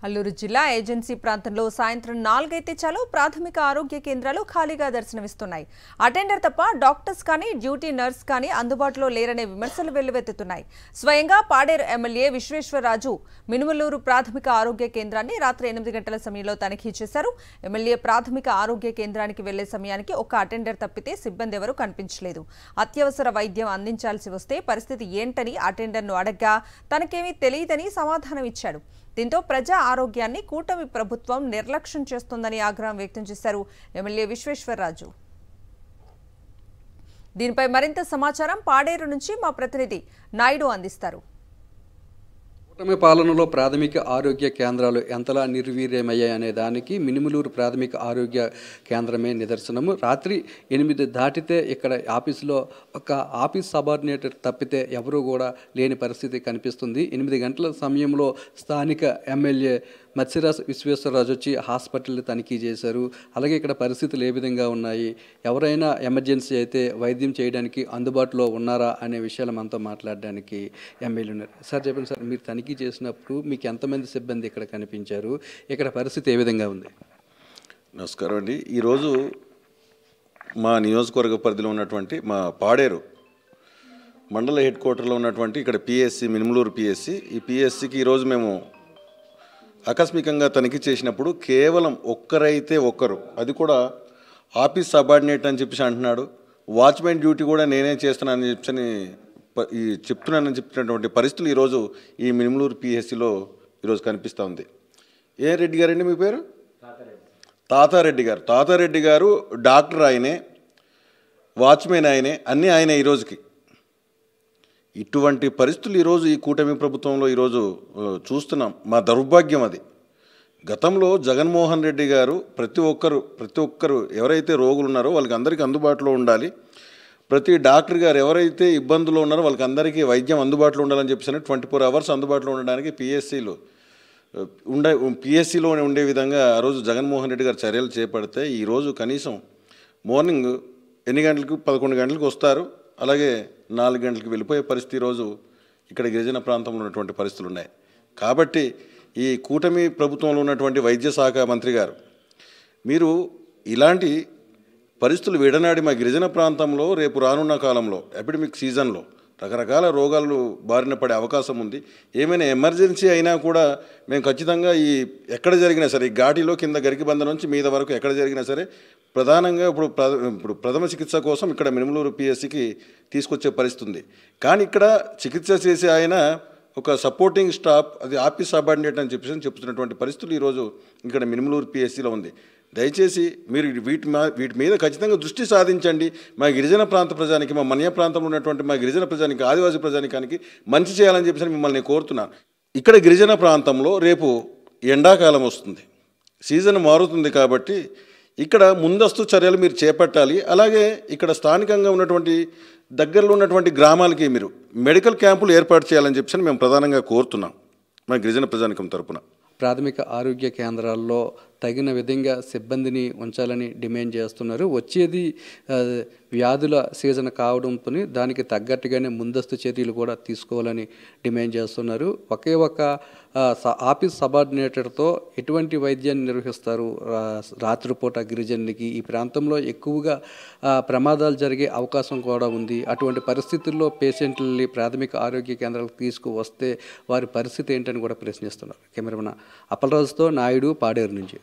అల్లూరు జిల్లా ఏజెన్సీ ప్రాంతంలో సాయంత్రం 4 అయితే చాలు ప్రాథమిక ఆరోగ్య కేంద్రాలు ఖాళీగా దర్శనమిస్తున్నాయి. అటెండర్ తప్ప డాక్టర్స్ కానీ డ్యూటీ నర్స్ కానీ అందుబాటులో లేరనే విమర్శలు వెల్లువెత్తుతున్నాయి. స్వయంగా పాడేరు ఎమ్మెల్యే విశ్వేశ్వరరాజు మినుమలూరు ప్రాథమిక ఆరోగ్య కేంద్రాన్ని రాత్రి 8 గంటల సమయంలో తనిఖీ చేశారు. ఎమ్మెల్యే ప్రాథమిక ఆరోగ్య కేంద్రానికి వెళ్లే సమయానికి ఒక్క అటెండర్ తప్పితే సిబ్బంది ఎవరూ కనిపించలేదు. అత్యవసర వైద్యం అందించాల్సి వస్తే పరిస్థితి ఏంటని అటెండర్ను అడగ్గా తనకేమీ తెలియదని సమాధానం ఇచ్చాడు. దీంతో ప్రజా ఆరోగ్యాన్ని కూటమి ప్రభుత్వం నిర్లక్ష్యం చేస్తోందని ఆగ్రహం వ్యక్తం చేశారు ఎమ్మెల్యే విశ్వేశ్వరరాజు. దీనిపై మరింత సమాచారం పాడేరు నుంచి మా ప్రతినిధి నాయుడు అందిస్తారు. కూటమి పాలనలో ప్రాథమిక ఆరోగ్య కేంద్రాలు ఎంతలా నిర్వీర్యమయ్యాయనే దానికి మినుమలూరు ప్రాథమిక ఆరోగ్య కేంద్రమే నిదర్శనము. రాత్రి 8 దాటితే ఇక్కడ ఆఫీసులో ఒక ఆఫీస్ సబార్డినేటర్ తప్పితే ఎవరూ కూడా లేని పరిస్థితి కనిపిస్తుంది. 8 గంటల సమయంలో స్థానిక ఎమ్మెల్యే మత్స్యరాజ్ విశ్వేశ్వరరాజు వచ్చి హాస్పిటల్ తనిఖీ చేశారు. అలాగే ఇక్కడ పరిస్థితులు ఏ విధంగా ఉన్నాయి, ఎవరైనా ఎమర్జెన్సీ అయితే వైద్యం చేయడానికి అందుబాటులో ఉన్నారా అనే విషయాలు మనతో మాట్లాడడానికి ఎమ్మెల్యే ఉన్నారు. సార్ చెప్పండి సార్, మీరు తనిఖీ చేసినప్పుడు మీకు ఎంతమంది సిబ్బంది ఇక్కడ కనిపించారు, ఇక్కడ పరిస్థితి ఏ విధంగా ఉంది? నమస్కారం అండి. ఈరోజు మా నియోజకవర్గ పరిధిలో ఉన్నటువంటి మా పాడేరు మండల హెడ్ క్వార్టర్లో ఉన్నటువంటి ఇక్కడ పిఎస్సి మినుమలూరు పిఎస్సి, ఈ పిఎస్సికి ఈరోజు మేము ఆకస్మికంగా తనిఖీ చేసినప్పుడు కేవలం ఒక్కరైతే ఒక్కరు, అది కూడా ఆఫీస్ సబార్డినేట్ అని చెప్పేసి అంటున్నాడు. వాచ్మెన్ డ్యూటీ కూడా నేనే చేస్తున్నానని చెప్తున్నటువంటి పరిస్థితులు ఈరోజు ఈ మినుమలూరు పిఎస్సిలో ఈరోజు కనిపిస్తూ ఉంది. ఏ రెడ్డి గారండి మీ పేరు? తాతారెడ్డి గారు. తాతారెడ్డి గారు డాక్టర్ ఆయనే, వాచ్మెన్ ఆయనే, అన్నీ ఆయనే. ఈరోజుకి ఇటువంటి పరిస్థితులు ఈరోజు ఈ కూటమి ప్రభుత్వంలో ఈరోజు చూస్తున్నాం. మా దౌర్భాగ్యం అది. గతంలో జగన్మోహన్ రెడ్డి గారు ప్రతి ఒక్కరు ఎవరైతే రోగులు ఉన్నారో వాళ్ళకి అందరికీ అందుబాటులో ఉండాలి, ప్రతి డాక్టర్ గారు ఎవరైతే ఇబ్బందులు ఉన్నారో వాళ్ళకి అందరికీ వైద్యం అందుబాటులో ఉండాలని చెప్పేసి 24 అవర్స్ అందుబాటులో ఉండడానికి పిఎస్సిలోనే ఉండే విధంగా ఆ రోజు జగన్మోహన్ రెడ్డి గారు చర్యలు చేపడితే ఈరోజు కనీసం మార్నింగ్ ఎన్ని గంటలకు 11 గంటలకు వస్తారు, అలాగే 4 గంటలకు వెళ్ళిపోయే పరిస్థితి ఈరోజు ఇక్కడ గిరిజన ప్రాంతంలో ఉన్నటువంటి పరిస్థితులు ఉన్నాయి. కాబట్టి ఈ కూటమి ప్రభుత్వంలో ఉన్నటువంటి వైద్య శాఖ మంత్రి గారు, మీరు ఇలాంటి పరిస్థితులు విడనాడి మా గిరిజన ప్రాంతంలో రేపు రానున్న కాలంలో ఎపిడమిక్ సీజన్లో రకరకాల రోగాలు బారిన పడే అవకాశం ఉంది. ఏమైనా ఎమర్జెన్సీ అయినా కూడా మేము ఖచ్చితంగా ఎక్కడ జరిగినా సరే, ఈ ఘాటిలో కింద గరికిబంద నుంచి మీద వరకు ఎక్కడ జరిగినా సరే ప్రధానంగా ఇప్పుడు ప్రథమ చికిత్స కోసం ఇక్కడ మినుమలూరు పిఎస్సికి తీసుకొచ్చే పరిస్థితి ఉంది. కానీ ఇక్కడ చికిత్స చేసే ఆయన ఒక సపోర్టింగ్ స్టాఫ్, అది ఆఫీస్ సబార్డినేట్ అని చెప్తున్నటువంటి పరిస్థితులు ఈరోజు ఇక్కడ మినుమలూరు పిఎస్సిలో ఉంది. దయచేసి మీరు వీటి మీద ఖచ్చితంగా దృష్టి సాధించండి. మా గిరిజన ప్రాంత ప్రజానికి, మా మన్య ప్రాంతంలో ఉన్నటువంటి మా గిరిజన ప్రజానికి, ఆదివాసీ ప్రజానికానికి మంచి చేయాలని చెప్పేసి మిమ్మల్ని కోరుతున్నాను. ఇక్కడ గిరిజన ప్రాంతంలో రేపు ఎండాకాలం వస్తుంది, సీజన్ మారుతుంది. కాబట్టి ఇక్కడ ముందస్తు చర్యలు మీరు చేపట్టాలి. అలాగే ఇక్కడ స్థానికంగా ఉన్నటువంటి దగ్గరలో ఉన్నటువంటి గ్రామాలకి మీరు మెడికల్ క్యాంపులు ఏర్పాటు చేయాలని చెప్పేసి మేము ప్రధానంగా కోరుతున్నాం మా గిరిజన ప్రజానికం తరపున. ప్రాథమిక ఆరోగ్య కేంద్రాల్లో తగిన విధంగా సిబ్బందిని ఉంచాలని డిమాండ్ చేస్తున్నారు. వచ్చేది వ్యాధుల సీజన్ కావడంతో దానికి తగ్గట్టుగానే ముందస్తు చర్యలు కూడా తీసుకోవాలని డిమాండ్ చేస్తున్నారు. ఒకే ఒక ఆఫీస్ సబార్డినేటర్తో ఎటువంటి వైద్యాన్ని నిర్వహిస్తారు? రాత్రిపూట గిరిజనులకి ఈ ప్రాంతంలో ఎక్కువగా ప్రమాదాలు జరిగే అవకాశం కూడా ఉంది. అటువంటి పరిస్థితుల్లో పేషెంట్లని ప్రాథమిక ఆరోగ్య కేంద్రాలకు తీసుకువస్తే వారి పరిస్థితి ఏంటని కూడా ప్రశ్నిస్తున్నారు. కెమెరామెన్ అప్పలరాజుతో నాయుడు, పాడేరు నుంచి.